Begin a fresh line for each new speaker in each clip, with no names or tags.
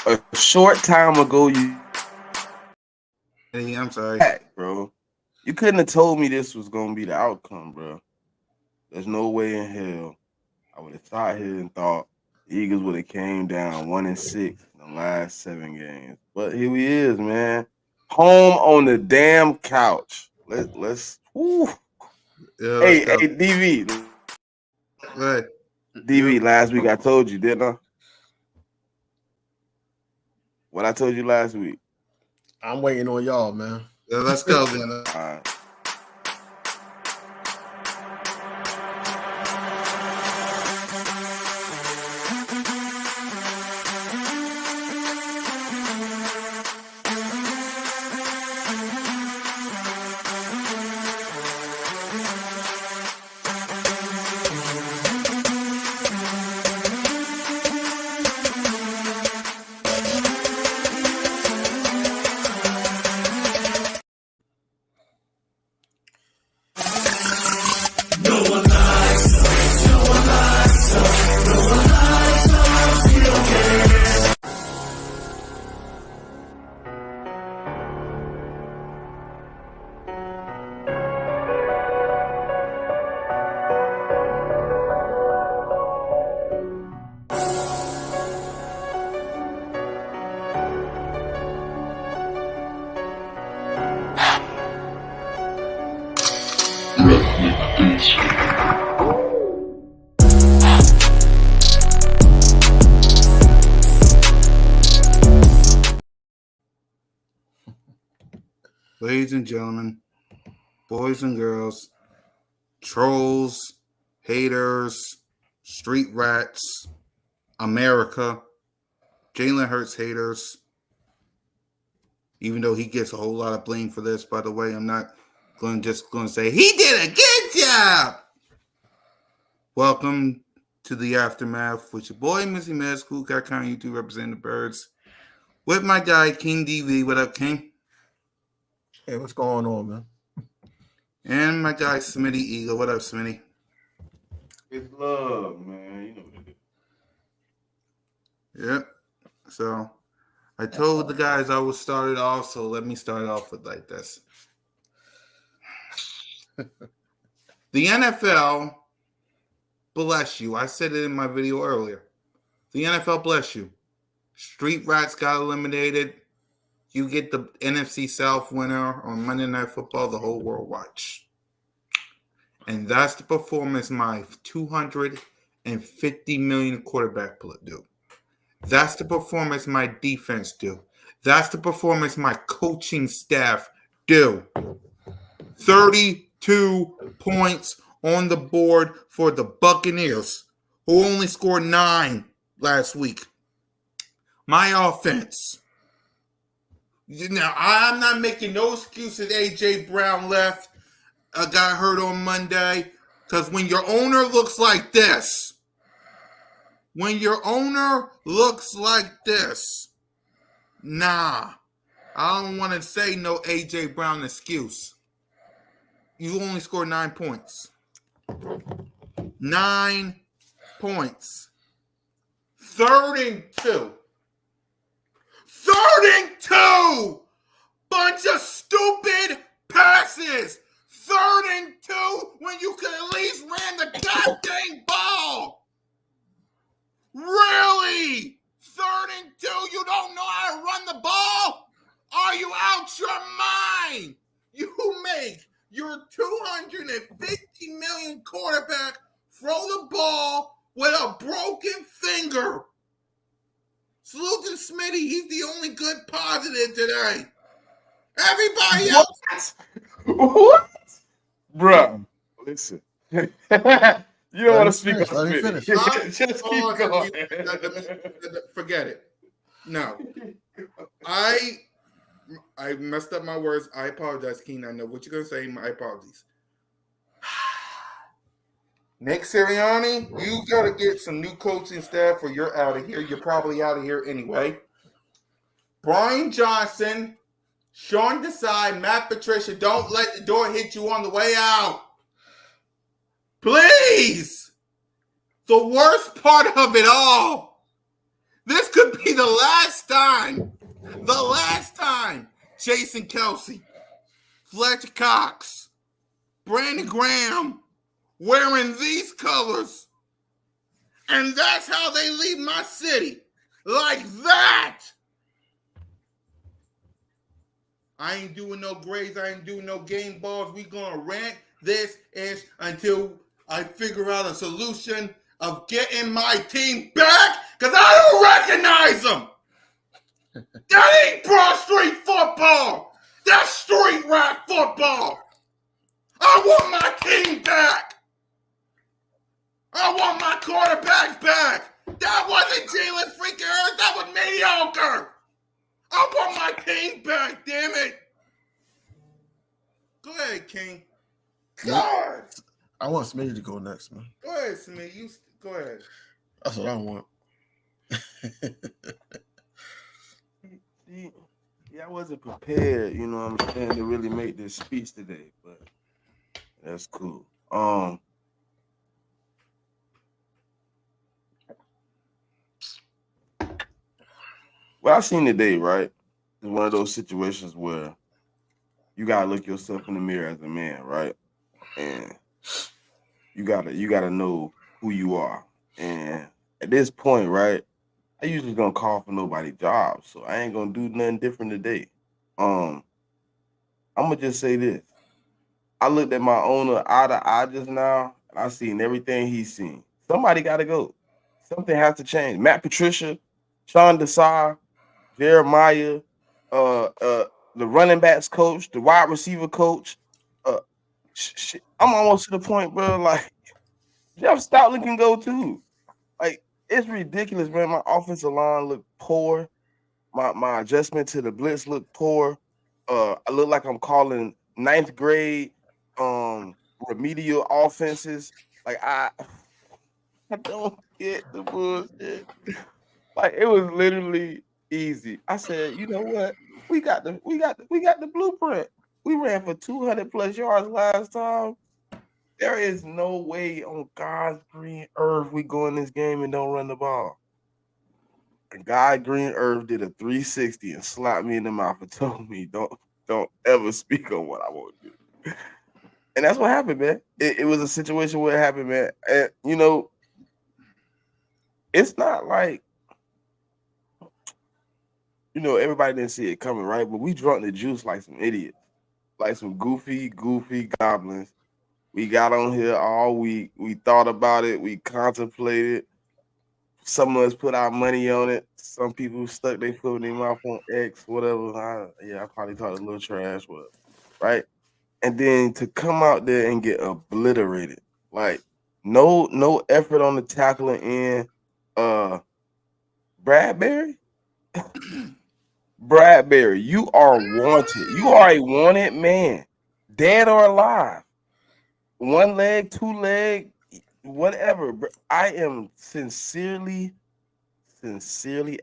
A short time ago,
I'm sorry,
bro. You couldn't have told me this was gonna be the outcome, bro. There's no way in hell I would have sat here and thought the Eagles would have came down 1-6 in the last 7 games. But here we is, man. Home on the damn couch. Let's. Woo.
Yeah,
hey, DV.
Right.
DV, last week I told you, didn't I? What I told you last week.
I'm waiting on y'all, man.
Yeah, let's go then.
All right.
Ladies and gentlemen, boys and girls, trolls, haters, street rats, America, Jalen Hurts haters, even though he gets a whole lot of blame for this, by the way, I'm not going to say he did a good job. Welcome to the Aftermath with your boy, Missy Mad School Cat County YouTube representing the Birds. With my guy, King DV. What up, King?
Hey, what's going on, man?
And my guy, Smitty Eagle. What up, Smitty?
It's love, man. You know what it
is. Yep. So, I told the guys I would start it off, so let me start off with like this. The NFL, bless you. I said it in my video earlier. The NFL, bless you. Street Rats got eliminated. You get the NFC South winner on Monday Night Football, the whole world watch. And that's the performance my $250 million quarterback do. That's the performance my defense do. That's the performance my coaching staff do. 32 points on the board for the Buccaneers, who only scored 9 last week. My offense. Now, I'm not making no excuses. A.J. Brown left. Got hurt on Monday. Because when your owner looks like this, nah, I don't want to say no A.J. Brown excuse. You only scored 9 points. 9 points. 32. 32! Bunch of stupid passes. 32 when you could at least ran the goddamn ball. Really? 32? You don't know how to run the ball? Are you out your mind? You make your $250 million quarterback throw the ball with a broken finger. Salute to Smitty. He's the only good positive today. Everybody else.
What? Bruh, listen. You don't want to speak on Smitty. Just keep going.
Forget it. No. I messed up my words. I apologize, Keen. I know what you're going to say. My apologies. Nick Sirianni, you got to get some new coaching staff or you're out of here. You're probably out of here anyway. Brian Johnson, Sean Desai, Matt Patricia, don't let the door hit you on the way out. Please. The worst part of it all. This could be the last time. The last time Jason Kelsey, Fletcher Cox, Brandon Graham wearing these colors. And that's how they leave my city. Like that. I ain't doing no grades. I ain't doing no game balls. We gonna rant this ish until I figure out a solution of getting my team back. Because I don't recognize them. That ain't Broad Street football. That's street rat football. I want my team back. I want my quarterback back. That wasn't Jalen freaking Hurts. That was mediocre. I want my team back, damn it. Go ahead, King. God.
I want Smitty to go next, man.
Go ahead, Smith. You go ahead.
That's what I want.
Yeah, I wasn't prepared, you know what I'm saying, to really make this speech today, but that's cool. What I seen today, right, is one of those situations where you gotta look yourself in the mirror as a man, right? And you gotta know who you are. And at this point, right, I usually don't call for nobody's job, so I ain't gonna do nothing different today. I'm gonna just say this. I looked at my owner eye to eye just now, and I seen everything he's seen. Somebody gotta go. Something has to change. Matt Patricia, Sean Desai, Jeremiah, the running backs coach, the wide receiver coach. I'm almost to the point, bro. Like Jeff Stoutland can go too. Like it's ridiculous, man. My offensive line looked poor. My adjustment to the blitz looked poor. I look like I'm calling ninth grade remedial offenses. Like I don't get the bullshit. Like it was literally easy. I said, you know what? We got the blueprint. We ran for 200 plus yards last time. There is no way on God's green earth we go in this game and don't run the ball. And God green earth did a 360 and slapped me in the mouth and told me, don't ever speak on what I want to do. And that's what happened, man. It was a situation where it happened, man. And you know, it's not like, you know, everybody didn't see it coming, right? But we drunk the juice like some idiots, like some goofy goblins. We got on here all week. We thought about it. We contemplated. Some of us put our money on it. Some people stuck their foot in their mouth on X, whatever. I probably talked a little trash, whatever, right? And then to come out there and get obliterated, like no effort on the tackling end. Bradbury, you are wanted. You are a wanted man, dead or alive. One leg, two leg, whatever. I am sincerely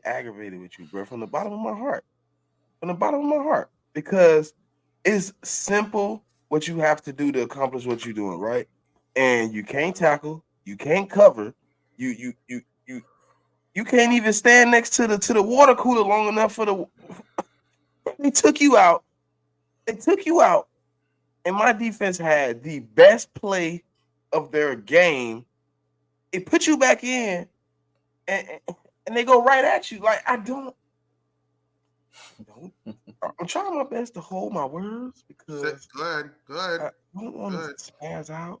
aggravated with you, bro, from the bottom of my heart. From the bottom of my heart. Because it's simple what you have to do to accomplish what you're doing, right? And you can't tackle, you can't cover, you can't even stand next to the water cooler long enough for the. They took you out. And my defense had the best play of their game. It put you back in, and they go right at you. Like I don't. I'm trying my best to hold my words because
Go ahead.
I don't want to spaz out.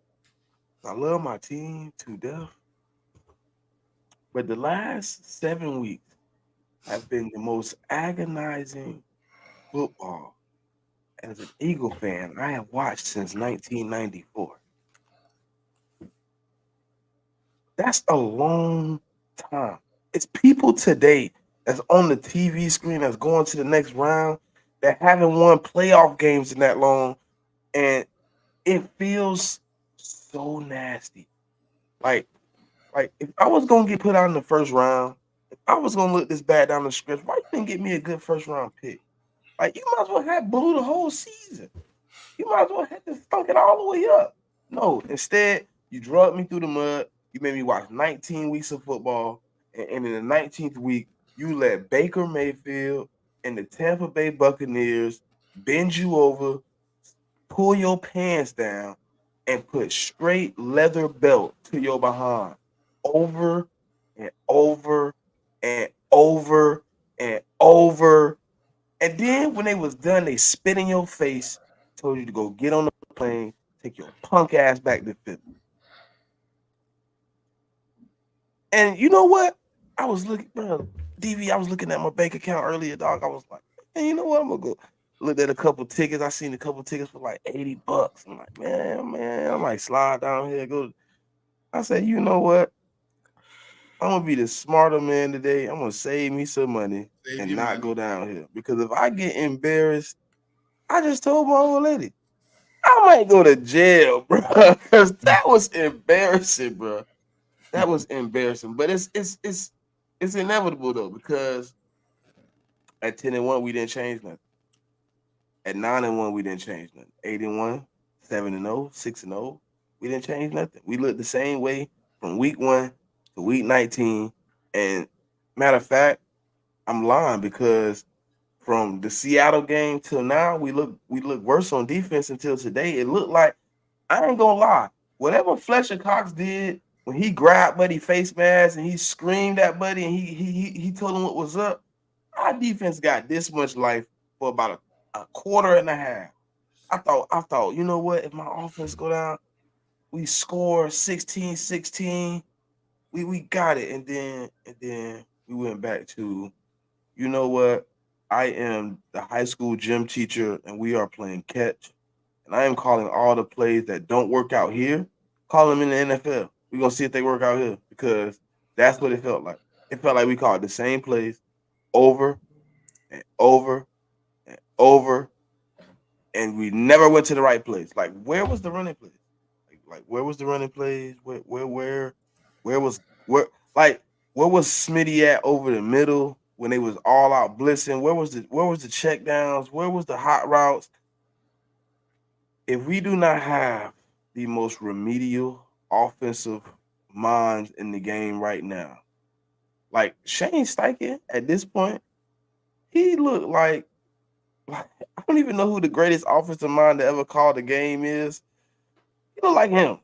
I love my team to death, but the last 7 weeks have been the most agonizing football as an Eagle fan I have watched since 1994. That's a long time. It's people today that's on the TV screen that's going to the next round that haven't won playoff games in that long, and it feels so nasty. Like if I was gonna get put out in the first round, if I was gonna look this bad down the stretch, why you didn't get me a good first round pick? Like you might as well have blew the whole season. You might as well have just stunk it all the way up. No, instead you drugged me through the mud. You made me watch 19 weeks of football, and in the 19th week, You let Baker Mayfield and the Tampa Bay Buccaneers bend you over, pull your pants down, and put straight leather belt to your behind over and over and over and over. And then when they was done, they spit in your face, told you to go get on the plane, take your punk ass back to Philly. And you know what? I was looking, bro, DV, I was looking at my bank account earlier, dog. I was like, man, you know what? I'm gonna go look at a couple tickets. I seen a couple tickets for like $80. I'm like, man, I might slide down here, go. I said, you know what? I'm gonna be the smarter man today. I'm gonna save me some money
Save
and
your
not
money.
go down here. Because if I get embarrassed, I just told my old lady, I might go to jail, bro. Because that was embarrassing, bro. That was embarrassing. But it's inevitable though, because at 10-1, we didn't change nothing. At 9-1, we didn't change nothing. 8-1, 7-0, 6-0, we didn't change nothing. We looked the same way from week 1 to week 19. And matter of fact, I'm lying, because from the Seattle game till now, we look worse on defense until today. It looked like, I ain't gonna lie, whatever Fletcher Cox did when he grabbed Buddy face mask and he screamed at Buddy and he told him what was up, our defense got this much life for about a quarter and a half. I thought, you know what? If my offense go down, we score 16-16, we got it. And then we went back to, you know what? I am the high school gym teacher and we are playing catch. And I am calling all the plays that don't work out here, call them in the NFL. We're gonna see if they work out here, because that's what it felt like. It felt like we called the same plays over and over and over, and we never went to the right place. Like, where was the running plays? Like where was the running plays? Where was where like where was Smitty at over the middle when they was all out blitzing? Where was the check downs? Where was the hot routes? If we do not have the most remedial offensive minds in the game right now, like Shane Steichen at this point, he looked like I don't even know who the greatest offensive mind to ever call the game is. He looked like him,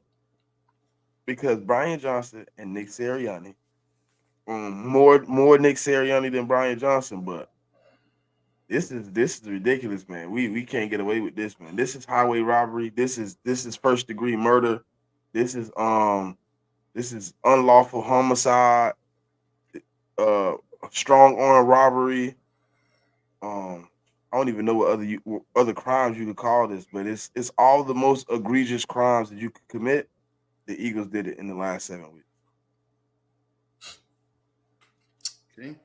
because Brian Johnson and Nick Sirianni, more Nick Sirianni than Brian Johnson, but this is ridiculous, man. We can't get away with this, man. This is highway robbery. This is first degree murder. This is unlawful homicide, uh strong arm robbery. I don't even know what other crimes you could call this, but it's all the most egregious crimes that you could commit. The Eagles did it in the last 7 weeks.
Okay.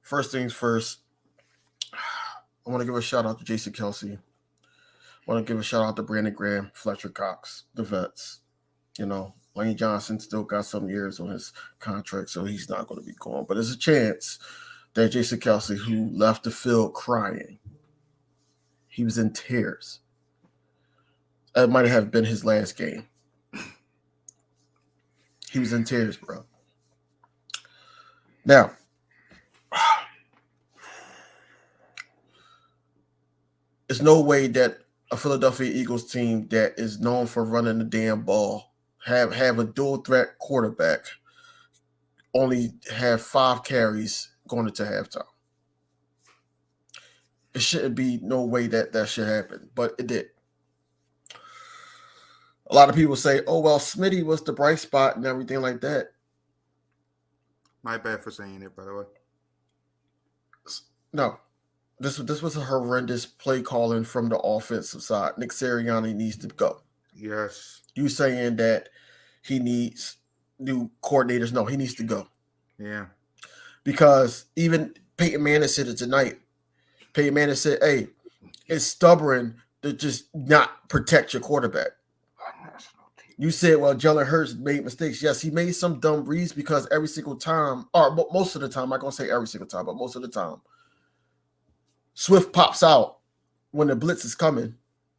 First things first, I want to give a shout out to Jason Kelsey. I want to give a shout out to Brandon Graham, Fletcher Cox, the vets. You know, Lane Johnson still got some years on his contract, so he's not going to be gone. But there's a chance that Jason Kelsey, who left the field crying, he was in tears. It might have been his last game. He was in tears, bro. Now, there's no way that a Philadelphia Eagles team that is known for running the damn ball have a dual threat quarterback only have 5 carries going into halftime. It shouldn't be no way that should happen, but it did. A lot of people say, "Oh well, Smitty was the bright spot and everything like that."
My bad for saying it, by the way.
No, this was a horrendous play calling from the offensive side. Nick Sirianni needs to go.
Yes.
You saying that he needs new coordinators? No, he needs to go.
Yeah.
Because even Peyton Manning said it tonight. Peyton Manning said, "Hey, it's stubborn to just not protect your quarterback." You said, well, Jalen Hurts made mistakes. Yes, he made some dumb reads, because every single time, or most of the time, I'm not going to say every single time, but most of the time, Swift pops out when the blitz is coming.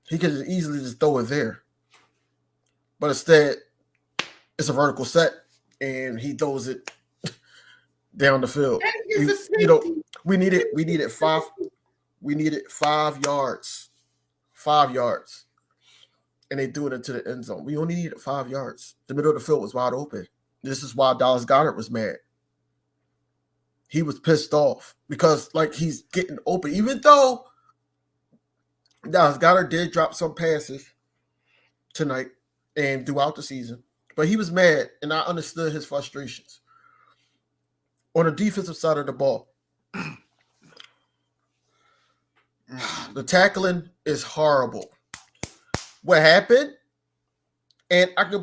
He could easily just throw it there. But instead, it's a vertical set, and he throws it down the field. We needed 5 yards. 5 yards. And they threw it into the end zone. We only needed 5 yards. The middle of the field was wide open. This is why Dallas Goedert was mad. He was pissed off because, like, he's getting open. Even though Dallas Goedert did drop some passes tonight and throughout the season, but he was mad, and I understood his frustrations. On the defensive side of the ball, the tackling is horrible. What happened? And I can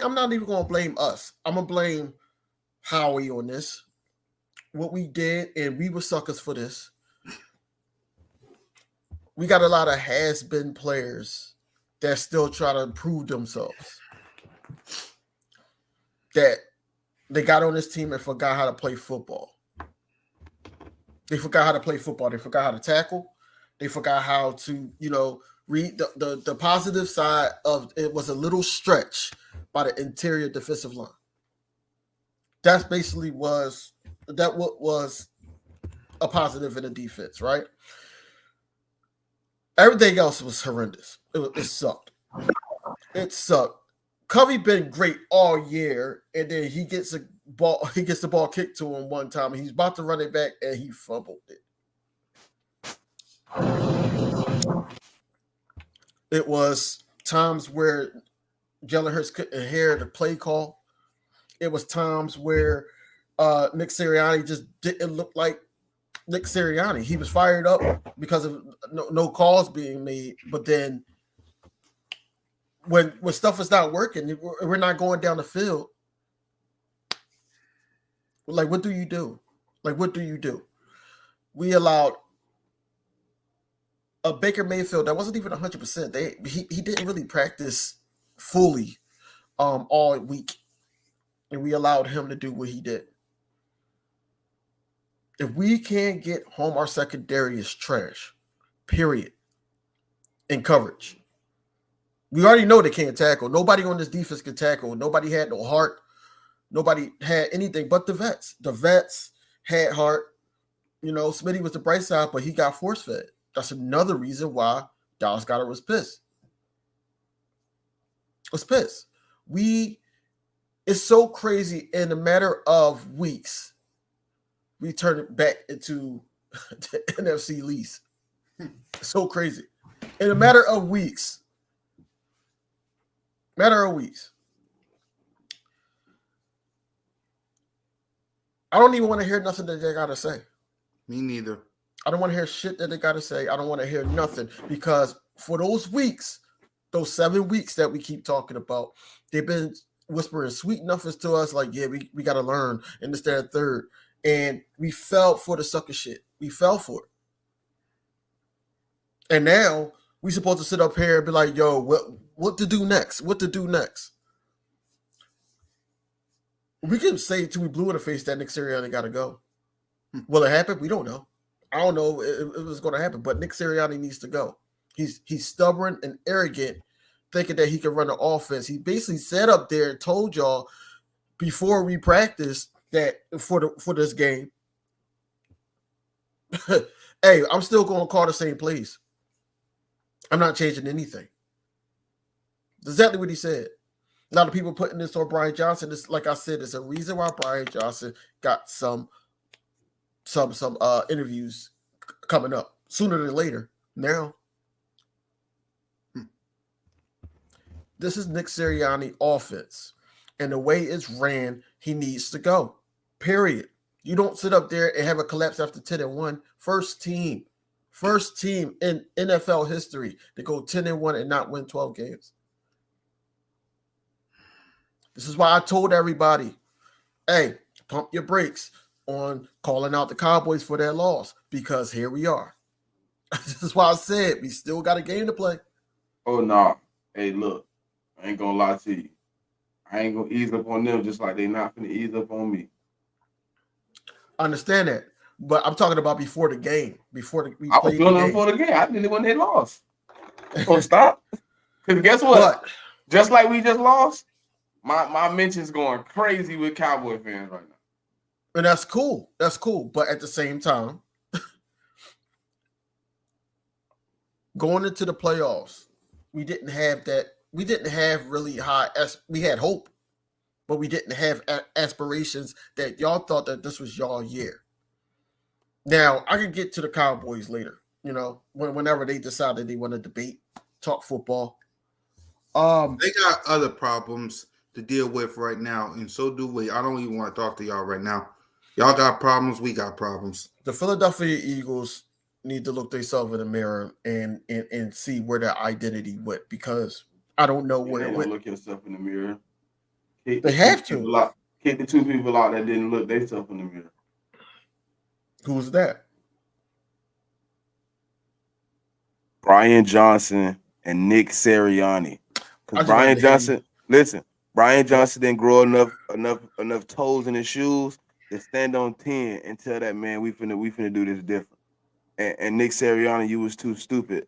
I'm not even gonna blame us. I'm gonna blame Howie on this. What we did, and we were suckers for this. We got a lot of has-been players that still try to prove themselves. That they got on this team and forgot how to play football. They forgot how to play football. They forgot how to tackle. They forgot how to, read the positive side of it. Was a little stretch by the interior defensive line. That's basically was a positive in the defense, right? Everything else was horrendous. It sucked. It sucked. Covey been great all year, and then he gets the ball kicked to him one time, and he's about to run it back, and he fumbled it. It was times where Jalen Hurts couldn't hear the play call. It was times where Nick Sirianni just didn't look like Nick Sirianni. He was fired up because of no calls being made, but then when stuff is not working, we're not going down the field. Like, what do you do? We allowed a Baker Mayfield that wasn't even 100%. He didn't really practice fully all week, and we allowed him to do what he did. If we can't get home, our secondary is trash, period, in coverage. We already know they can't tackle. Nobody on this defense can tackle. Nobody had no heart. Nobody had anything but the vets. The vets had heart. Smitty was the bright side, but he got force-fed. That's another reason why Dallas Goedert was pissed. It's so crazy. In a matter of weeks, we turned it back into the NFC least. So crazy. In a matter of weeks. I don't even want to hear nothing that they got to say.
Me neither.
I don't want to hear shit that they got to say. I don't want to hear nothing, because for those weeks, those 7 weeks that we keep talking about, they've been whispering sweet nothings to us like, yeah, we got to learn in this, that, and third. And we fell for the sucker shit. We fell for it. And now we supposed to sit up here and be like, yo, what to do next? We can say till we blue in the face that Nick Sirianni got to go. Will it happen? We don't know. I don't know if it was going to happen, but Nick Sirianni needs to go. He's stubborn and arrogant, thinking that he can run the offense. He basically sat up there and told y'all before we practiced that for this game, hey, I'm still going to call the same plays. I'm not changing anything. That's exactly what he said. A lot of people putting this on Brian Johnson. This, like I said, it's a reason why Brian Johnson got some interviews coming up sooner than later. Now, this is Nick Sirianni offense, and the way it's ran, he needs to go. Period. You don't sit up there and have a collapse after 10-1. First team in NFL history to go 10-1 and not win 12 games. This is why I told everybody, hey, pump your brakes on calling out the Cowboys for their loss, because here we are. This is why I said we still got a game to play.
Oh, no. Hey, look, I ain't going to lie to you. I ain't going to ease up on them just like they not going to ease up on me.
I understand that, but I'm talking about before the game.
I was feeling them before the game. I did it when they lost. So stop. Because guess what? Just like we just lost, my mention's going crazy with Cowboy fans right now.
And that's cool. That's cool. But at the same time, going into the playoffs, we didn't have that. We didn't have really high. We had hope, but we didn't have aspirations that y'all thought that this was y'all year. Now I can get to the Cowboys later. You know, whenever they decided they want to debate, talk football.
They got other problems to deal with right now, and so do we. I don't even want to talk to y'all right now. Y'all got problems. We got problems.
The Philadelphia Eagles need to look themselves in the mirror and see where their identity went, because I don't know
And
where
they
it
don't
went.
look yourself in the mirror. Kick
They
the two
have to.
people out. Kick the 2 people out that didn't look themselves in the mirror.
Who's that?
Brian Johnson and Nick Sirianni.
I
Because
just wanted
Brian
to hear you.
Johnson, listen, Brian
Yep.
Johnson didn't grow enough toes in his shoes to stand on 10 and tell that man we finna do this different. And Nick Sirianni, you was too stupid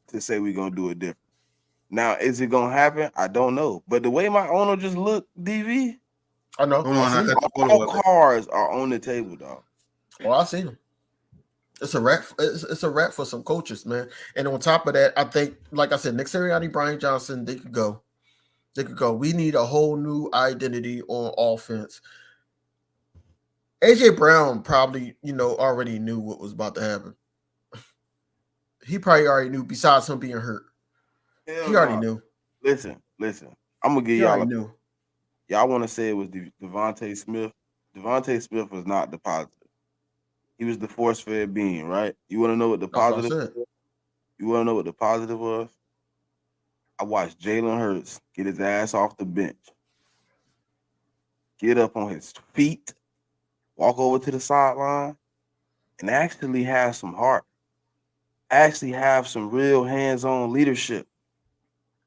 to say we gonna do it different. Now, is it gonna happen? I don't know. But the way my owner just looked, DV,
I know.
Hold
I
on, I
seen
got
him.
the
all
photo of it.
cards are on the table, dog.
Oh, I seen him. It's a wrap. It's a wrap for some coaches, man. And on top of that, I think, like I said, Nick Sirianni, Brian Johnson, they could go. They could go. We need a whole new identity on offense. AJ Brown probably, already knew what was about to happen. He probably already knew. Besides him being hurt,
Hell
he already
no.
knew.
Listen. I'm gonna give
He already
y'all
knew.
y'all want to say it was Devontae Smith. Devontae Smith was not the positive. He was the force fed being, right? You want to know what the
That's what I
positive?
said.
You want to know what the positive was? I watched Jalen Hurts get his ass off the bench, get up on his feet, walk over to the sideline, and actually have some heart. Actually have some real hands-on leadership.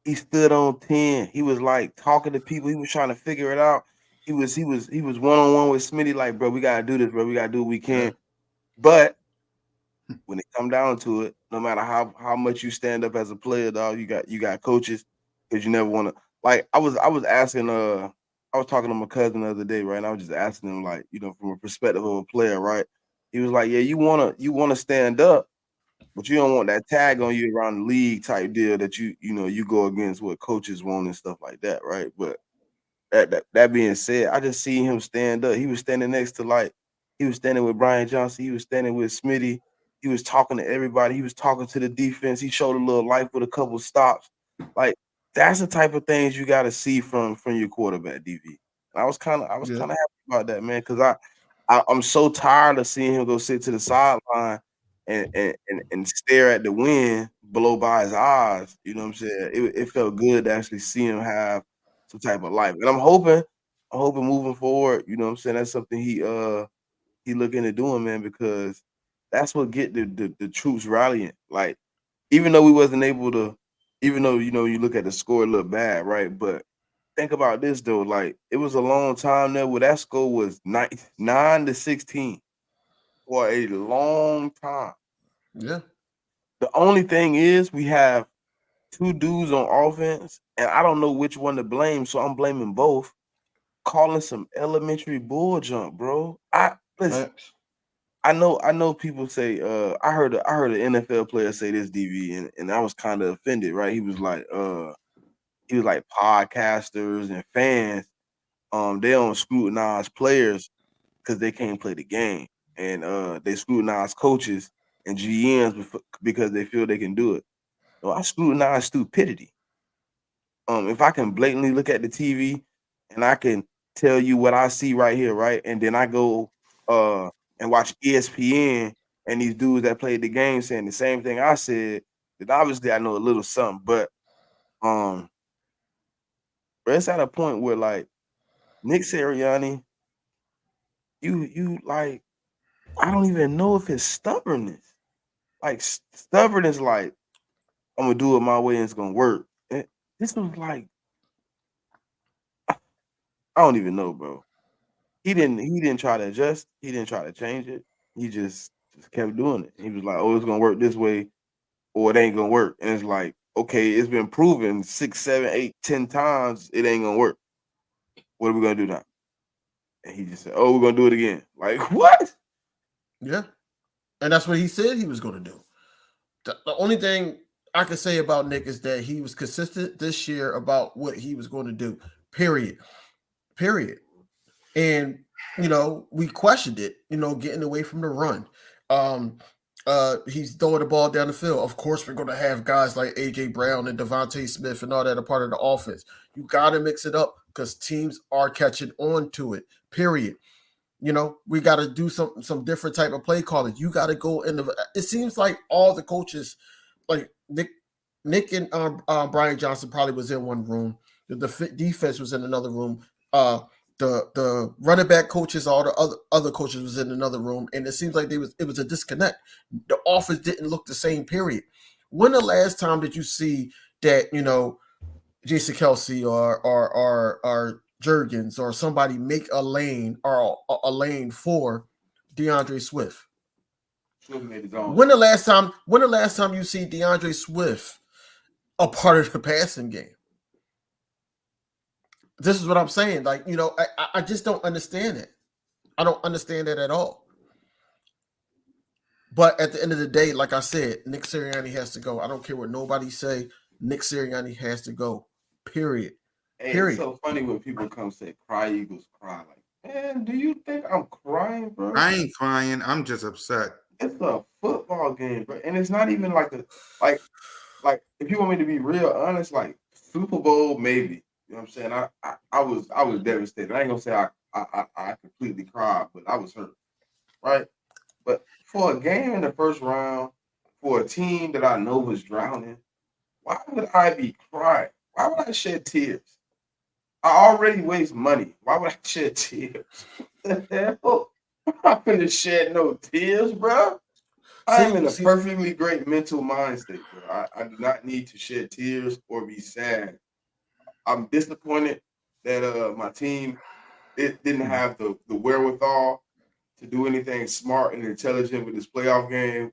He stood on 10. He was like talking to people. He was trying to figure it out. He was one-on-one with Smitty, like, bro, we gotta do this, bro. We gotta do what we
Yeah.
can. But when it come down to it, no matter how much you stand up as a player, dog, you got coaches, because you never want to, like, I was asking I was talking to my cousin the other day, right? And I was just asking him, like, from a perspective of a player, right? He was like, yeah, you wanna stand up, but you don't want that tag on you around the league type deal that you go against what coaches want and stuff like that, right? But that being said, I just see him stand up. He was standing next to, like, he was standing with Brian Johnson. He was standing with Smitty. He was talking to everybody. He was talking to the defense. He showed a little life with a couple stops. Like, that's the type of things you got to see from your quarterback, DV. And
Yeah.
I was kind of happy about that, man, because I'm so tired of seeing him go sit to the sideline and stare at the wind blow by his eyes. You know what I'm saying? It felt good to actually see him have some type of life. And I'm hoping moving forward, you know what I'm saying, that's something he look into doing, man, because that's what get the troops rallying. Like, even though we wasn't able to, even though you look at the score, it look bad, right? But think about this though, like, it was a long time there where that score was 9-16 for a long time.
Yeah.
The only thing is we have two dudes on offense, and I don't know which one to blame, so I'm blaming both. Calling some elementary bull jump, bro. I listen.
Facts.
I know people say. I heard an NFL player say this, DV, and I was kind of offended, right? He was like podcasters and fans. They don't scrutinize players because they can't play the game, and they scrutinize coaches and GMs because they feel they can do it. So I scrutinize stupidity. If I can blatantly look at the TV and I can tell you what I see right here, right, and then I go uh and watch ESPN and these dudes that played the game saying the same thing I said, then obviously I know a little something. But um, but it's at a point where, like, Nick Sirianni, you like, I don't even know if it's stubbornness. Like, stubbornness, like, I'm gonna do it my way and it's gonna work. This was like, I don't even know, bro. He didn't try to adjust. He didn't try to change it. He just kept doing it. He was like, "Oh, it's gonna work this way, or it ain't gonna work." And it's like, okay, it's been proven 6, 7, 8, 10 times it ain't gonna work. What are we gonna do now? and he just said, "Oh, we're gonna do it again." Like what?
Yeah, and that's what he said he was going to do. The only thing I can say about Nick is that he was consistent this year about what he was going to do. Period. Period. And we questioned it. Getting away from the run. Um, he's throwing the ball down the field. Of course, we're going to have guys like AJ Brown and Devontae Smith and all that a part of the offense. You got to mix it up because teams are catching on to it. Period. We got to do some different type of play calling. You got to go in the. It seems like all the coaches, like Nick and Brian Johnson, probably was in one room. The defense was in another room. The running back coaches, all the other coaches was in another room, and it seems like it was a disconnect. The offense didn't look the same. Period. When the last time did you see that? Jason Kelsey or Jurgens or somebody make a lane or a lane for DeAndre Swift? When the last time you see DeAndre Swift a part of the passing game? This is what I'm saying. Like, I just don't understand it. I don't understand it at all. But at the end of the day, like I said, Nick Sirianni has to go. I don't care what nobody say. Nick Sirianni has to go. Period.
Hey,
Period.
It's so funny when people come say, "Cry Eagles, cry." Like, man, do you think I'm crying, bro?
I ain't crying. I'm just upset.
It's a football game, bro, and it's not even like like if you want me to be real honest, like Super Bowl, maybe. You know what I'm saying? I was devastated. I ain't gonna say I completely cried, but I was hurt, right? But for a game in the first round, for a team that I know was drowning, why would I be crying? Why would I shed tears? I already waste money. Why would I shed tears? The hell? I'm not gonna shed no tears, bro. I am in a perfectly great mental mind state, bro. I do not need to shed tears or be sad. I'm disappointed that my team didn't have the wherewithal to do anything smart and intelligent with this playoff game.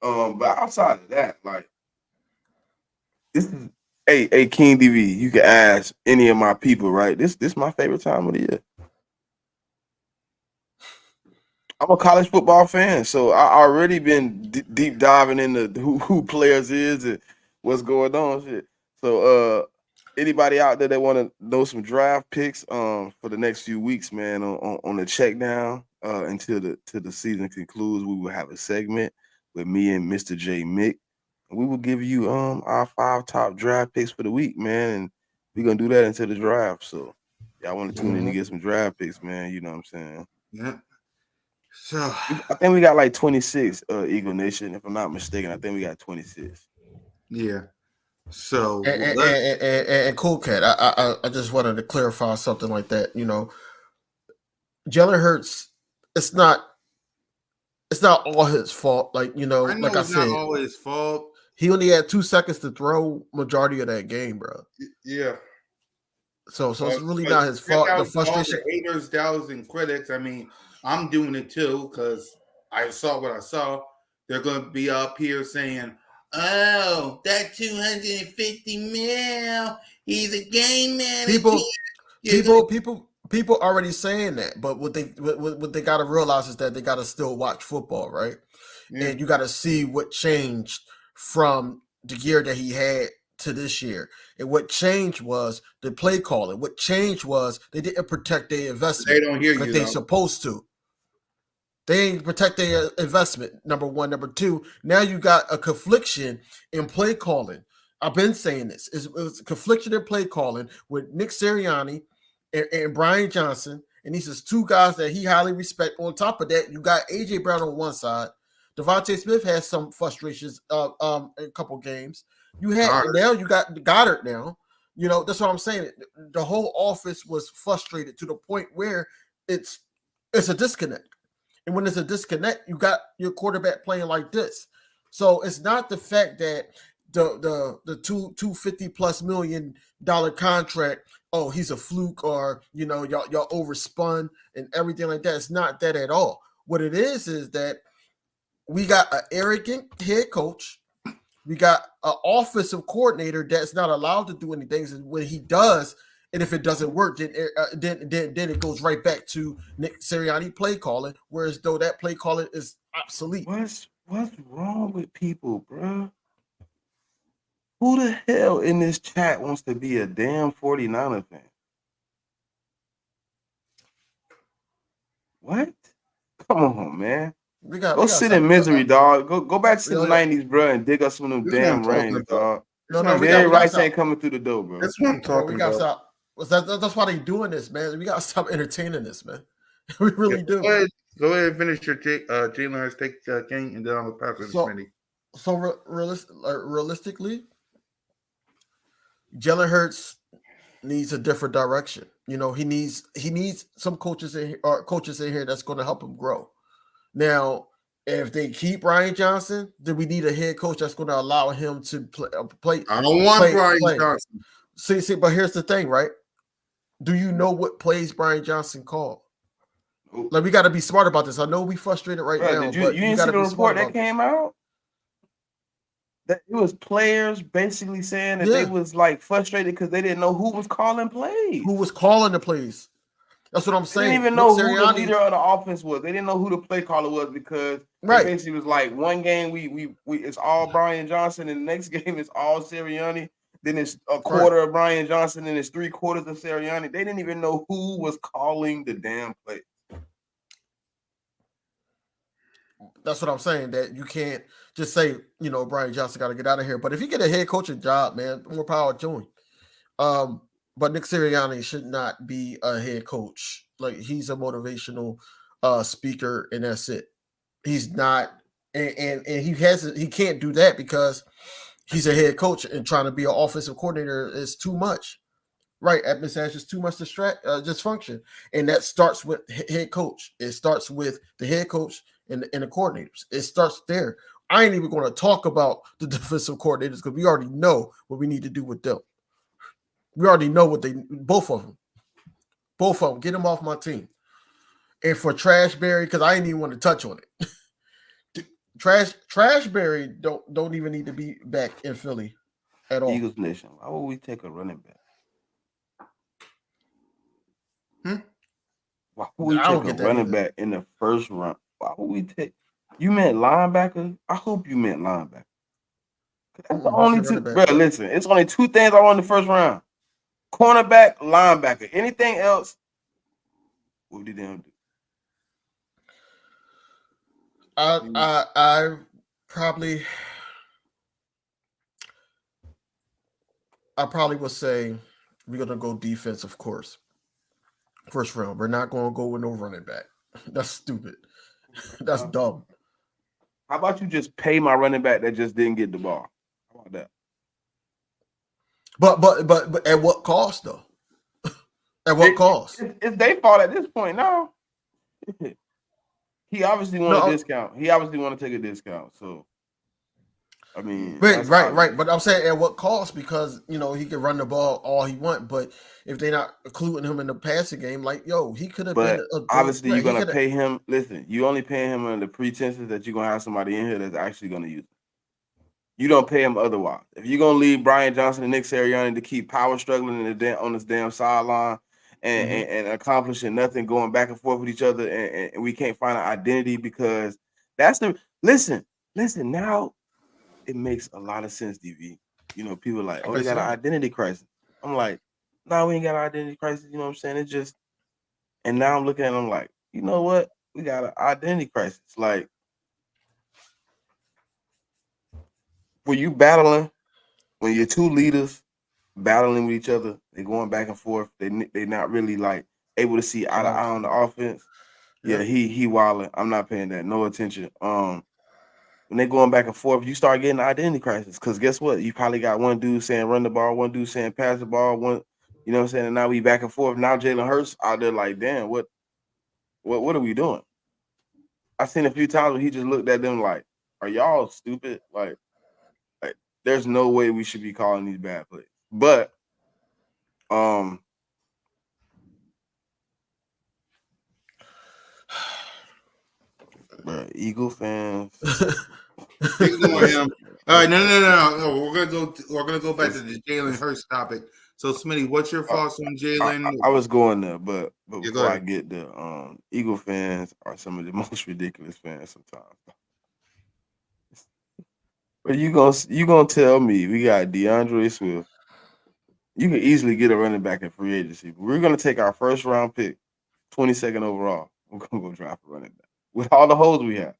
But outside of that, like this is hey King DV, you can ask any of my people, right? This my favorite time of the year. I'm a college football fan, so I already been deep diving into who players is and what's going on. Shit. So anybody out there that want to know some draft picks for the next few weeks, man, on the check down until the season concludes, we will have a segment with me and Mr. J Mick. And we will give you our 5 top draft picks for the week, man. And we're gonna do that until the draft. So y'all want to tune in to get some draft picks, man. You know what I'm saying?
Yeah. So
I think we got like 26 Eagle Nation, if I'm not mistaken. I think we got 26.
Yeah. So
and Cool Cat, I just wanted to clarify something like that. Jalen Hurts, it's not all his fault. Like
I know
like I
it's
said,
not all his fault.
he only had 2 seconds to throw majority of that game, bro.
Yeah.
So it's really not his fault. The frustration,
all the haters, doubters, and critics. I mean, I'm doing it too because I saw what I saw. They're going to be up here saying, "Oh, that 250 mil, he's a game manager."
People already saying that, but what they got to realize is that they got to still watch football, right? Yeah. And you got to see what changed from the year that he had to this year. And what changed was the play calling. What changed was they didn't protect their investment.
They don't hear
like
you.
They're supposed to. They ain't protect their investment, number one. Number two, now you got a confliction in play calling. I've been saying this. It was a confliction in play calling with Nick Sirianni and Brian Johnson. And these is 2 guys that he highly respect. On top of that, you got AJ Brown on one side. Devontae Smith has some frustrations in a couple games. Now you got Goddard now. That's what I'm saying. The whole office was frustrated to the point where it's a disconnect. And when there's a disconnect, you got your quarterback playing like this. So it's not the fact that the $250+ million contract, oh, he's a fluke, or y'all overspun and everything like that. It's not that at all. What it is that we got an arrogant head coach. We got an offensive coordinator that's not allowed to do anything. And when he does, And if it doesn't work, then it goes right back to Nick Sirianni play calling, whereas though that play calling is obsolete.
What's wrong with people, bro? Who the hell in this chat wants to be a damn 49er fan? What? Come on, man. Go sit in misery, dog. Go back to the 90s, bro, and dig up some of them damn rings, dog. Jerry Rice ain't coming through the door, bro.
That's what I'm talking about.
Stop. That's why they doing this, man. We gotta stop entertaining this, man. We really do.
Go ahead and finish your Jalen Hurts take King, and then I'm gonna pass it to Smitty.
So realistically, Jalen Hurts needs a different direction. You know, he needs some coaches in here that's going to help him grow. Now, if they keep Brian Johnson, then we need a head coach that's going to allow him to play.
I don't want Brian Johnson.
See, but here's the thing, right? Do you know what plays Brian Johnson called? Like, we got to be smart about this. I know we frustrated right now.
You didn't see the report that came out? That it was players basically saying that they was like frustrated because they didn't know who was calling plays.
Who was calling the plays? That's what I'm saying.
They didn't even know who the leader of the offense was. They didn't know who the play caller was because it basically was like one game we it's all Brian Johnson, and the next game it's all Sirianni. Then it's a quarter of Brian Johnson, and it's 3/4 of Sirianni. They didn't even know who was calling the damn play.
That's what I'm saying. That you can't just say, you know, Brian Johnson got to get out of here. But if you get a head coaching job, man, more power to him. But Nick Sirianni should not be a head coach. Like, he's a motivational speaker, and that's it. He's not, and he can't do that because he's a head coach, and trying to be an offensive coordinator is too much. Right, Admin is too much dysfunction, and that starts with head coach. It starts with the head coach and the coordinators. It starts there. I ain't even going to talk about the defensive coordinators because we already know what we need to do with them. We already know what both of them, get them off my team. And for Trashberry, because I didn't even want to touch on it. Trashberry don't even need to be back in Philly at all.
Eagles Nation, why would we take a running back? Why would we take a running back in the first round? Why would we take? You meant linebacker? I hope you meant linebacker. That's the only two. Bro, listen, it's only two things I want in the first round: cornerback, linebacker. Anything else, what would you damn do?
I probably would say we're gonna go defense, of course. First round, we're not gonna go with no running back. That's stupid. That's dumb.
How about you just pay my running back that just didn't get the ball? How about that?
But at what cost though? At what cost?
It's their fault at this point now. He obviously want a discount. He obviously want to take a discount. So, I mean,
right. But I'm saying at what cost? Because, you know, he can run the ball all he want, but if they're not including him in the passing game, like, yo, he could have been.
Obviously, you're gonna pay him. Listen, you only pay him under the pretenses that you're gonna have somebody in here that's actually gonna use it. You don't pay him otherwise. If you're gonna leave Brian Johnson and Nick Sirianni to keep power struggling on this damn sideline and accomplishing nothing, going back and forth with each other, and we can't find an identity because that's the listen. Now it makes a lot of sense, DV. You know, people are like, oh, they got an identity crisis. I'm like, no, we ain't got an identity crisis. You know what I'm saying? It's just, and now I'm looking at them like, you know what? We got an identity crisis. Like, when you battling, when you're two leaders battling with each other, they going back and forth. They not really like able to see eye to eye on the offense. Yeah, he wilding. I'm not paying that no attention. When they going back and forth, you start getting an identity crisis. Because guess what? You probably got one dude saying run the ball, one dude saying pass the ball, one, you know what I'm saying? And now we back and forth. Now Jalen Hurts out there like, damn, what are we doing? I've seen a few times where he just looked at them like, are y'all stupid? Like there's no way we should be calling these bad plays. But bro, Eagle fans.
All right, no. We're gonna go back to the Jalen Hurts topic So, Smitty, what's your
I,
thoughts on Jalen?
I was going there, but
Yeah, go
before I
ahead.
get there, Eagle fans are some of the most ridiculous fans sometimes. But you gonna tell me we got DeAndre Swift? You can easily get a running back in free agency. But we're gonna take our first round pick, 22nd overall. We're gonna go draft a running back with all the holes we have.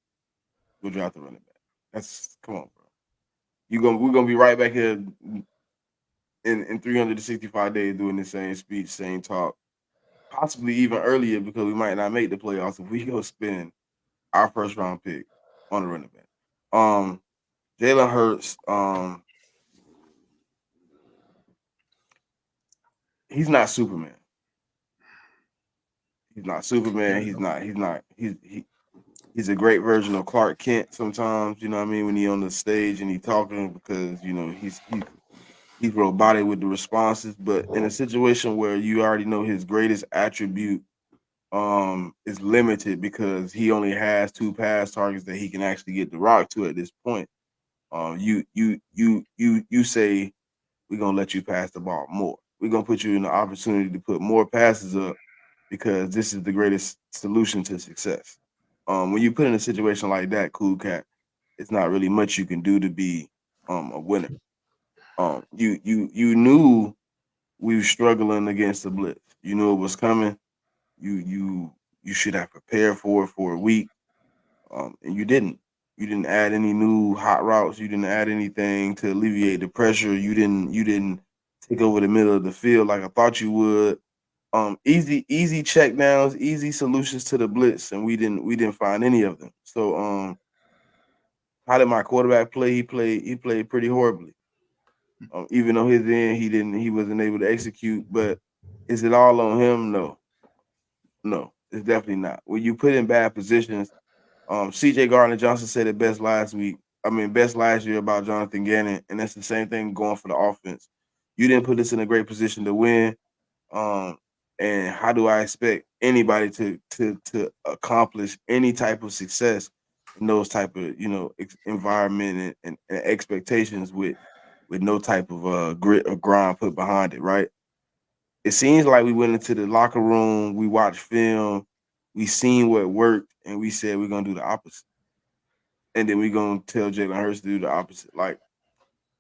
We'll draft a running back. That's come on, bro. We're gonna be right back here in 365 days doing the same speech, same talk, possibly even earlier because we might not make the playoffs if we go spend our first round pick on a running back. Um, Jalen Hurts, he's not Superman. He's not Superman. He's a great version of Clark Kent sometimes, you know what I mean, when he on the stage and he talking because, he's robotic with the responses, but in a situation where you already know his greatest attribute is limited because he only has two pass targets that he can actually get the rock to at this point. You say we're gonna let you pass the ball more. We're gonna put you in the opportunity to put more passes up because this is the greatest solution to success. When you put in a situation like that, Cool Cat, it's not really much you can do to be a winner. You knew we were struggling against the blitz. You knew it was coming. You should have prepared for it for a week, and you didn't. You didn't add any new hot routes. You didn't add anything to alleviate the pressure. You didn't take over the middle of the field like I thought you would. Easy check downs, easy solutions to the blitz, and we didn't find any of them. So how did my quarterback play? He played pretty horribly. Even though his end he wasn't able to execute. But is it all on him? No, no, it's definitely not. When you put in bad positions, CJ Gardner Johnson said it best last week. I mean, best last year about Jonathan Gannon, and that's the same thing going for the offense. You didn't put us in a great position to win. Um, and how do I expect anybody to accomplish any type of success in those type of environment and expectations with no type of grit or grind put behind it, right? It seems like we went into the locker room, we watched film, we seen what worked, and we said we're gonna do the opposite. And then we're gonna tell Jalen Hurts to do the opposite. Like,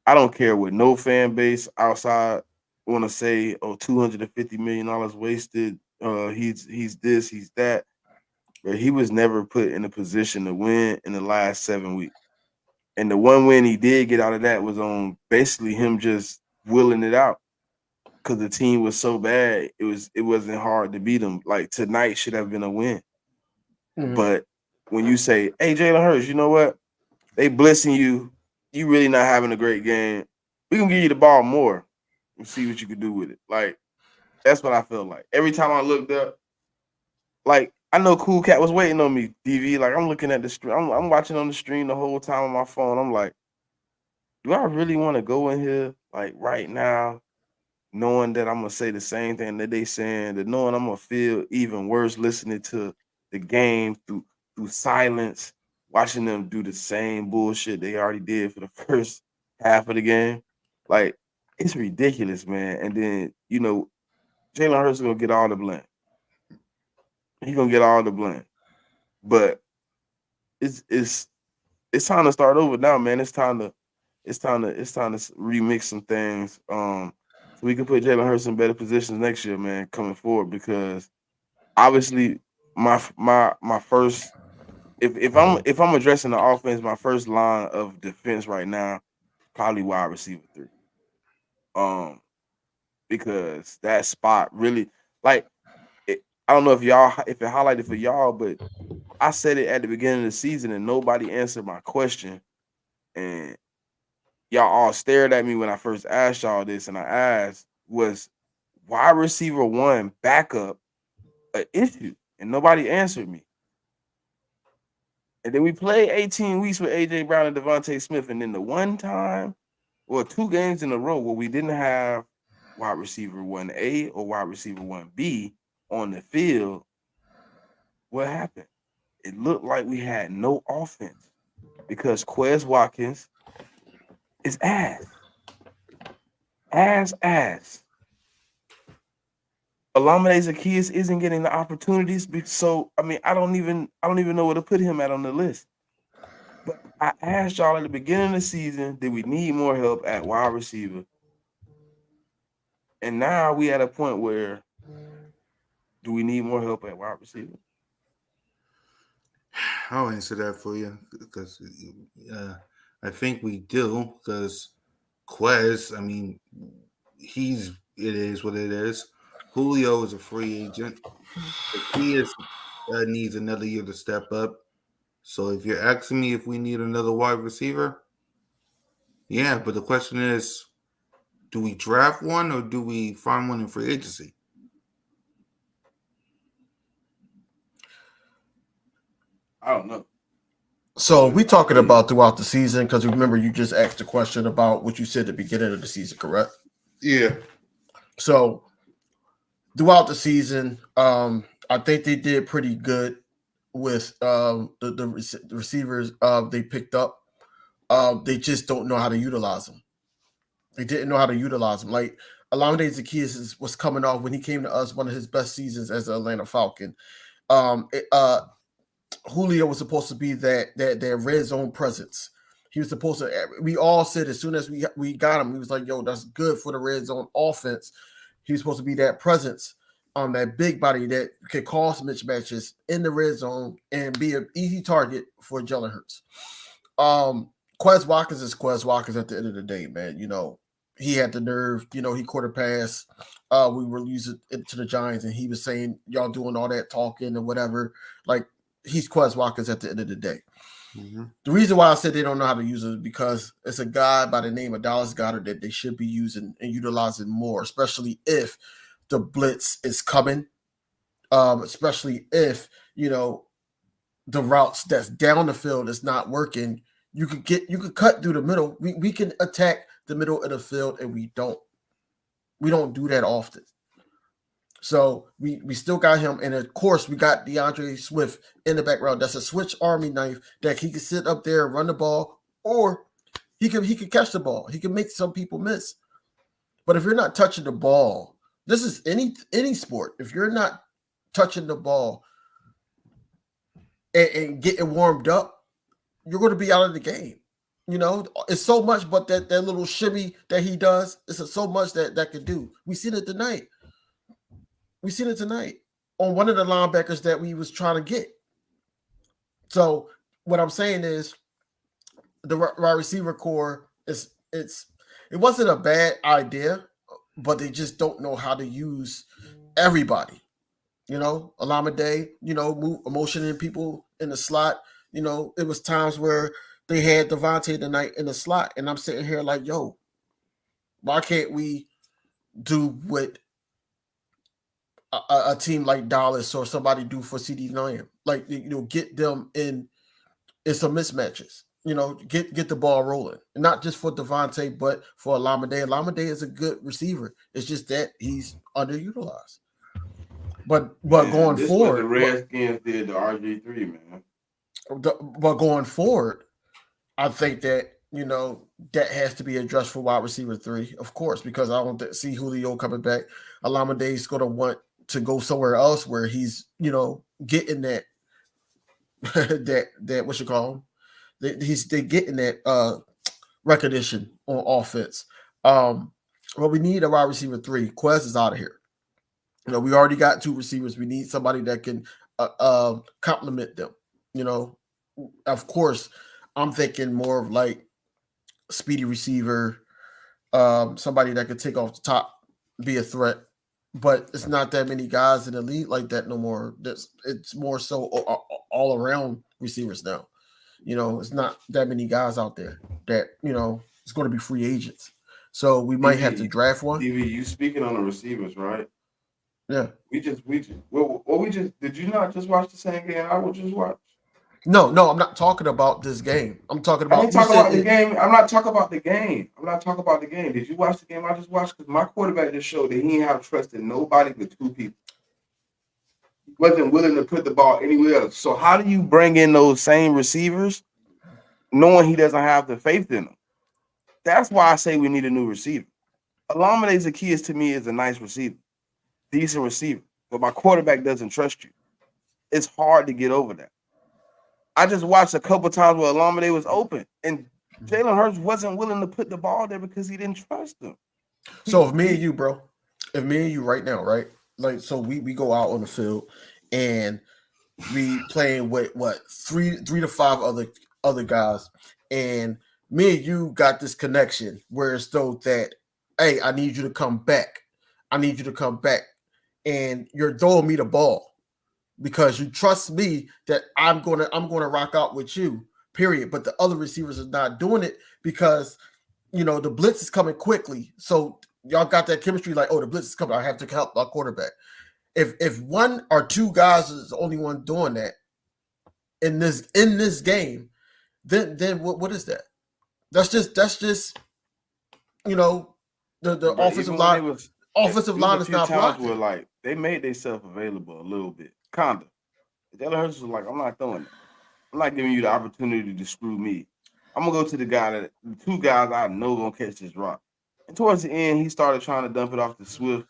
I don't care what no fan base outside wanna say, oh, $250 million wasted. He's this, he's that. But he was never put in a position to win in the last 7 weeks. And the one win he did get out of that was on basically him just willing it out because the team was so bad. It wasn't hard to beat them. Like tonight should have been a win.
Mhm.
But when you say, "Hey, Jalen Hurts, you know what? They blitzing you. You really not having a great game. We gonna give you the ball more and see what you can do with it." Like that's what I felt like. Every time I looked up, like I know Cool Cat was waiting on me, DV. Like I'm looking at the stream. I'm watching on the stream the whole time on my phone. I'm like, do I really want to go in here like right now, knowing that I'm gonna say the same thing that they saying, that knowing I'm gonna feel even worse listening to the game through silence, watching them do the same bullshit they already did for the first half of the game. Like it's ridiculous, man. And then Jalen Hurts is gonna get all the blame. He gonna get all the blame. But it's it's it's time to start over now, man. It's time to remix some things. So we can put Jalen Hurts in better positions next year, man, coming forward. Because obviously, my first, if I'm addressing the offense, my first line of defense right now, probably wide receiver three. Um, because that spot really, like, I don't know if it highlighted for y'all, but I said it at the beginning of the season and nobody answered my question. And y'all all stared at me when I first asked y'all this, and I asked, was wide receiver one backup an issue? And nobody answered me. And then we played 18 weeks with AJ Brown and Devontae Smith, and then the one time, well, 2 games in a row where we didn't have wide receiver 1A or wide receiver 1B on the field, what happened? It looked like we had no offense because Quez Watkins is ass. Ass. Olamide Zaccheaus isn't getting the opportunities. So I mean, I don't even know where to put him at on the list. But I asked y'all at the beginning of the season, did we need more help at wide receiver? And now we at a point where do we need more help at wide receiver?
I'll answer that for you because I think we do because Quez, I mean, it is what it is. Julio is a free agent. The key is needs another year to step up. So if you're asking me if we need another wide receiver, yeah, but the question is, do we draft one or do we find one in free agency?
I don't know.
So we talking about throughout the season because remember you just asked a question about what you said at the beginning of the season, correct?
Yeah.
So throughout the season, I think they did pretty good with the receivers they picked up. They just don't know how to utilize them. They didn't know how to utilize them. Like Olamide Zaccheaus was coming off when he came to us one of his best seasons as an Atlanta Falcon. Um, it, uh, Julio was supposed to be that red zone presence. He was supposed to. We all said as soon as we got him, he was like, "Yo, that's good for the red zone offense." He was supposed to be that presence on that big body that could cause mismatches in the red zone and be an easy target for Jalen Hurts. Quez Watkins is Quez Watkins at the end of the day, man. You know, he had the nerve. You know, he caught a pass. We were losing it to the Giants, and he was saying, "Y'all doing all that talking and whatever." Like he's Quez Watkins at the end of the day.
Mm-hmm.
The reason why I said they don't know how to use it is because it's a guy by the name of Dallas Goddard that they should be using and utilizing more, especially if the blitz is coming. Especially if you know the routes that's down the field is not working. You could cut through the middle. We can attack the middle of the field, and we don't do that often. So we still got him, and of course we got DeAndre Swift in the background. That's a switch army knife that he can sit up there and run the ball, or he can catch the ball. He can make some people miss. But if you're not touching the ball, this is any sport. If you're not touching the ball and getting warmed up, you're going to be out of the game. You know, it's so much, but that little shimmy that he does, it's so much that can do. We seen it tonight. We seen it tonight on one of the linebackers that we was trying to get. So what I'm saying is the wide receiver core it wasn't a bad idea, but they just don't know how to use everybody. You know, Olamide, you know, motioning people in the slot. You know, it was times where they had Devontae tonight in the slot, and I'm sitting here like, yo, why can't we do what a team like Dallas or somebody do for CD Lamb? Like, you know, get them in some mismatches. You know, get the ball rolling, and not just for Devontae, but for Olamide. Olamide is a good receiver. It's just that he's underutilized. But going
this
forward,
what the Redskins did to RG3, man.
but going forward, I think that you know that has to be addressed for wide receiver 3, of course, because I don't see Julio coming back. Alamade's going to want to go somewhere else where he's you know getting that that what you call him. They getting that recognition on offense. But we need a wide receiver 3. Quez is out of here. You know, we already got 2 receivers. We need somebody that can complement them. You know, of course, I'm thinking more of like speedy receiver, somebody that could take off the top, be a threat. But it's not that many guys in the league like that no more. It's more so all around receivers now. You know, it's not that many guys out there that you know it's going to be free agents. So we might have to draft one.
TV, you speaking on the receivers, right?
Yeah.
We just did you not just watch the same game I would just watch?
No, I'm not talking about this game. I'm talking
I
about.
ain't talking about the game. I'm not talking about the game. I'm not talking about the game. Did you watch the game I just watched? Because my quarterback just showed that he ain't have trust in nobody but 2 people. He wasn't willing to put the ball anywhere else. So how do you bring in those same receivers knowing he doesn't have the faith in them? That's why I say we need a new receiver. Olamide Zaccheaus to me is a nice receiver. decent receiver, but my quarterback doesn't trust you. It's hard to get over that. I just watched a couple times where Alameda was open, and Jalen Hurts wasn't willing to put the ball there because he didn't trust him.
So if me and you, bro, if me and you right now, right? Like, so we go out on the field and we playing with what three to five other guys, and me and you got this connection where it's though that, hey, I need you to come back. I need you to come back. And you're throwing me the ball because you trust me that I'm gonna rock out with you, period. But the other receivers are not doing it because the blitz is coming quickly. So y'all got that chemistry, like, oh, the blitz is coming. I have to help our quarterback. If one or two guys is the only one doing that in this game, then what is that? That's just the
But
offensive
even when
line.
it was
Offensive line
a
is
few
not
times where
blocking.
like they made themselves available a little bit, kinda. Jalen Hurts was like, I'm not throwing it. I'm not giving you the opportunity to screw me. I'm gonna go to the two guys I know gonna catch this rock. And towards the end, he started trying to dump it off to Swift,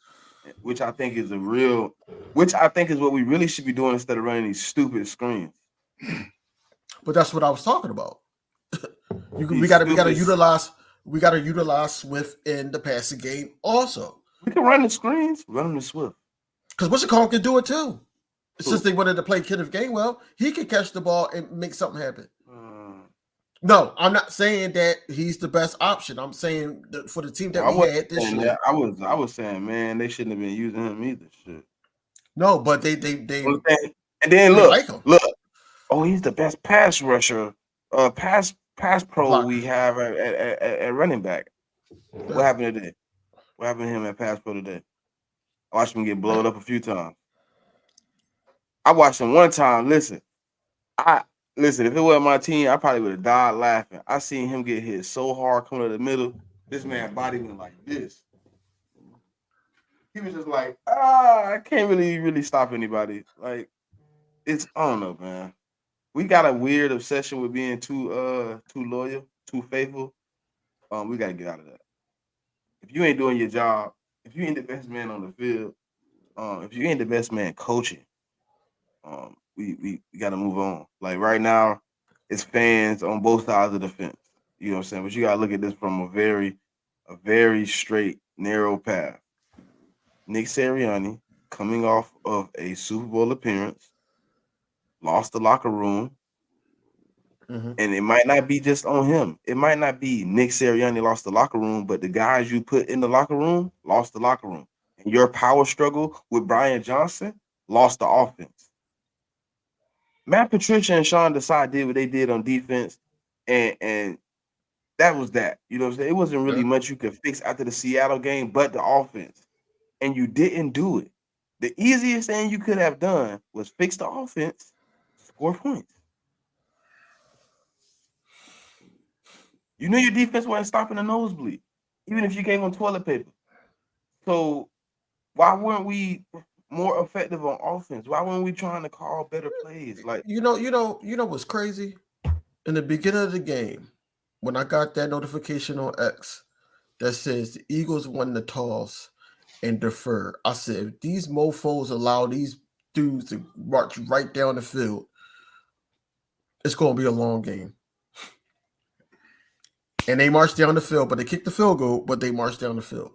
which I think is what we really should be doing instead of running these stupid screens.
But that's what I was talking about. We
These
gotta
stupid.
utilize Swift in the passing game also.
We can run the screens, run them to Swift.
Because Washington can do it too.
Who?
Since they wanted to play Kenneth Gainwell, he can catch the ball and make something happen. No, I'm not saying that he's the best option. I'm saying that for the team that we had this year.
I was saying, man, they shouldn't have been using him either. Shit.
No, but they
and then
like him.
Look. Oh, he's the best pass rusher, pass pro
Blocker.
we have at running back. What happened today? What happened to him at pass pro today? I watched him get blown up a few times. I watched him one time. Listen, if it wasn't my team, I probably would have died laughing. I seen him get hit so hard coming to the middle. This man's body went like this. He was just like, I can't really stop anybody. Like, I don't know, man. We got a weird obsession with being too loyal, too faithful. We gotta get out of that. If you ain't doing your job, if you ain't the best man on the field, if you ain't the best man coaching, we gotta move on. Like right now, it's fans on both sides of the fence. You know what I'm saying? But you gotta look at this from a very straight, narrow path. Nick Sirianni coming off of a Super Bowl appearance, lost the locker room.
Mm-hmm.
And it might not be just on him. It might not be Nick Sirianni lost the locker room, but the guys you put in the locker room lost the locker room. And your power struggle with Brian Johnson lost the offense. Matt Patricia and Sean Desai did what they did on defense, and that was that. You know what I'm saying? It wasn't really much you could fix after the Seattle game, but the offense. And you didn't do it. The easiest thing you could have done was fix the offense, score points. You knew your defense wasn't stopping the nosebleed, even if you gave them toilet paper. So why weren't we more effective on offense? Why weren't we trying to call better plays? Like
you know what's crazy? In the beginning of the game, when I got that notification on X that says the Eagles won the toss and defer, I said, if these mofos allow these dudes to march right down the field, it's going to be a long game. And they marched down the field, but they kicked the field goal, but they marched down the field.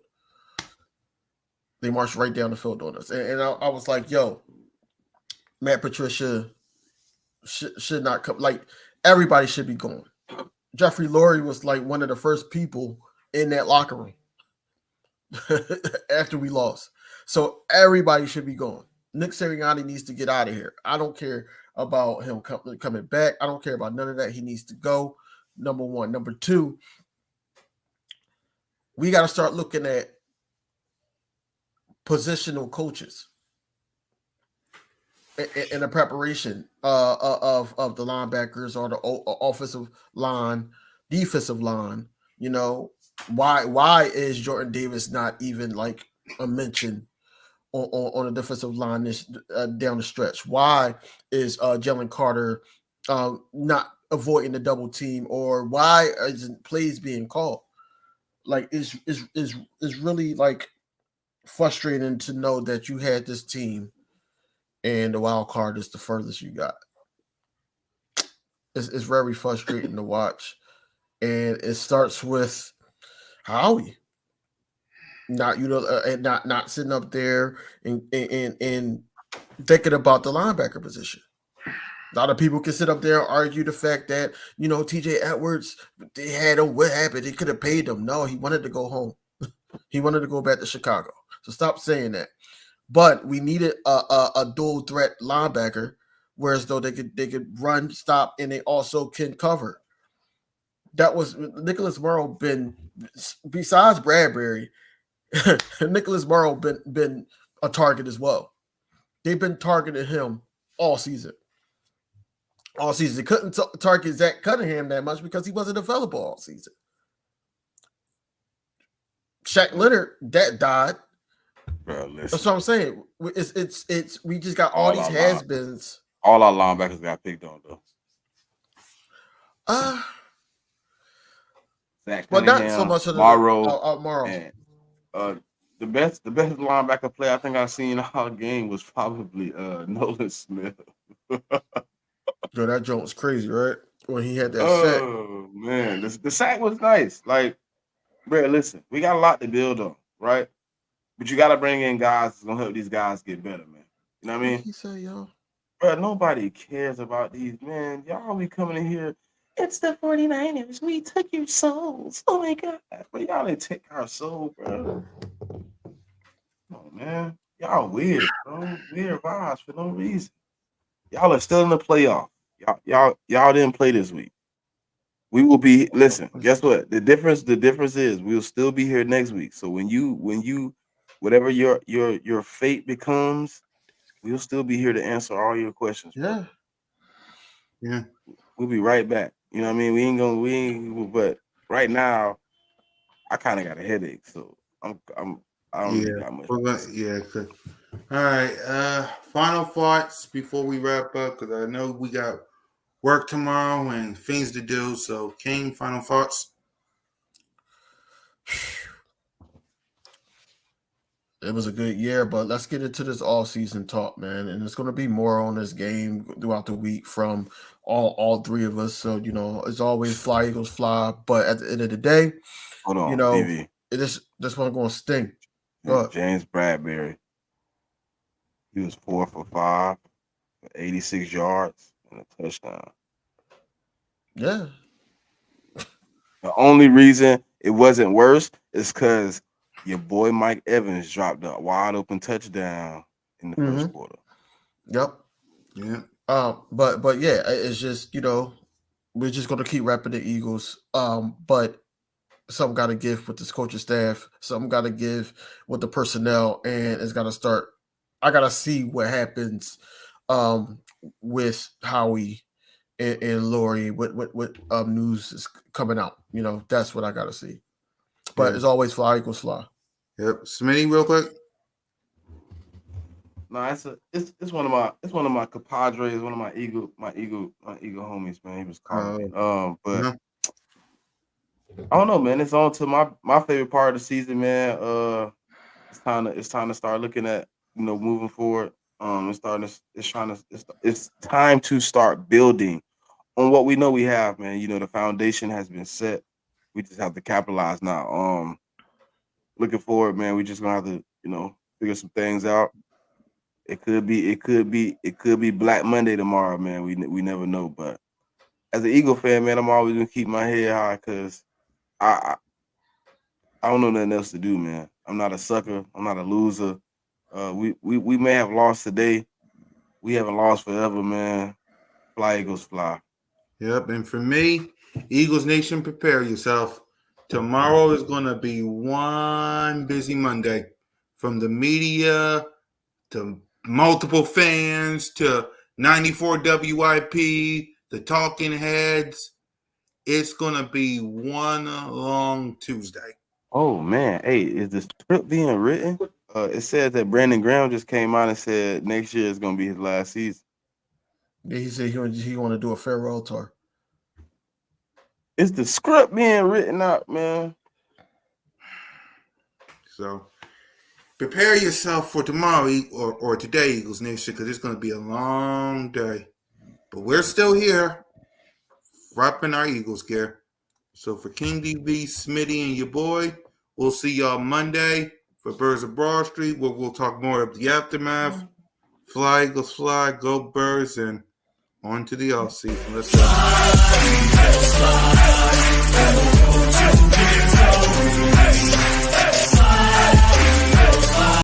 They marched right down the field on us. And I was like, yo, Matt Patricia should not come. Like, everybody should be going. Jeffrey Lurie was like one of the first people in that locker room after we lost. So everybody should be going. Nick Sirianni needs to get out of here. I don't care about him coming back. I don't care about none of that. He needs to go. Number one. Number two, we got to start looking at positional coaches in the preparation of the linebackers or the offensive line, defensive line. You know, why is Jordan Davis not even like a mention on the defensive line this down the stretch? Why is Jalen Carter not avoiding the double team, or why isn't plays being called? Like is really like frustrating to know that you had this team and the wild card is the furthest you got. It's very frustrating to watch, and it starts with Howie not and not sitting up there and thinking about the linebacker position. A lot of people can sit up there and argue the fact that T.J. Edwards, they had him. What happened? They could have paid him. No, he wanted to go home. He wanted to go back to Chicago. So stop saying that. But we needed a dual threat linebacker, whereas though they could run, stop, and they also can cover. That was Nicholas Morrow been besides Bradbury. Nicholas Morrow been a target as well. They've been targeting him all season. All season. They couldn't target Zach Cunningham that much because he wasn't available all season. Shaq Leonard, that died.
Bro, listen.
That's what I'm saying. It's we just got all these has-beens.
All our linebackers got picked on though. Zach
But not so much of
Morrow.
Morrow.
And, the best linebacker player I think I've seen all game was probably Nolan Smith.
Yo, that joke was crazy, right? When he had that sack.
Oh man, the sack was nice. Like, bro, listen, we got a lot to build on, right? But you got to bring in guys that's gonna help these guys get better, man. You know what I mean?
He said, yo,
bro, nobody cares about these, man. Y'all be coming in here. It's the 49ers. We took your souls. Oh my god, but y'all didn't take our soul, bro. Oh man, y'all weird, bro. Weird vibes for no reason. Y'all are still in the playoff. Y'all didn't play this week. We will be. Listen, guess what? The difference is we'll still be here next week. So when you, whatever your fate becomes, we'll still be here to answer all your questions. Bro.
Yeah.
We'll be right back. You know what I mean? We ain't. But right now, I kind of got a headache, so I don't really got much.
Good. All right. Final thoughts before we wrap up, because I know we got work tomorrow and things to do. So, Kane, final thoughts.
It was a good year, but let's get into this all-season talk, man. And it's going to be more on this game throughout the week from all three of us. So it's always fly Eagles fly. But at the end of the day,
hold on,
this one going to sting.
James Bradbury, he was 4 for 5, for 86 yards and a touchdown.
Yeah.
The only reason it wasn't worse is because your boy Mike Evans dropped a wide open touchdown in the first quarter.
Yep.
Yeah.
But yeah, it's just we're just gonna keep repping the Eagles. But something got to give with this coaching staff. Something got to give with the personnel, and it's got to start. I got to see what happens with Howie and Lori. What news is coming out? That's what I got to see. But it's always fly equals fly.
Yep. Smitty, real quick.
No, it's one of my compadres, one of my eagle homies, man. He was calling me. But I don't know, man. It's on to my favorite part of the season, man. It's time to start looking at moving forward. It's time to start building on what we know we have, man. The foundation has been set. We just have to capitalize now. Looking forward, man. We just gonna have to figure some things out. It could be Black Monday tomorrow, man. We never know. But as an Eagle fan, man, I'm always gonna keep my head high because I don't know nothing else to do, man. I'm not a sucker. I'm not a loser. We may have lost today. We haven't lost forever, man. Fly Eagles fly.
Yep. And for me, Eagles Nation, prepare yourself. Tomorrow is going to be one busy Monday, from the media to multiple fans to 94 WIP, the talking heads. It's going to be one long Tuesday.
Oh, man. Hey, is the script being written? It says that Brandon Graham just came out and said next year is going to be his last season.
Yeah, he said he want to do a farewell tour.
Is the script being written out, man?
So prepare yourself for tomorrow or today, Eagles Nation, because it's going to be a long day. But we're still here, repping our Eagles gear. So for King DB, Smitty, and your boy, we'll see y'all Monday for Birds of Broad Street, where we'll talk more of the aftermath. Fly, Eagles, fly, go Birds, and on to the off season. Let's go.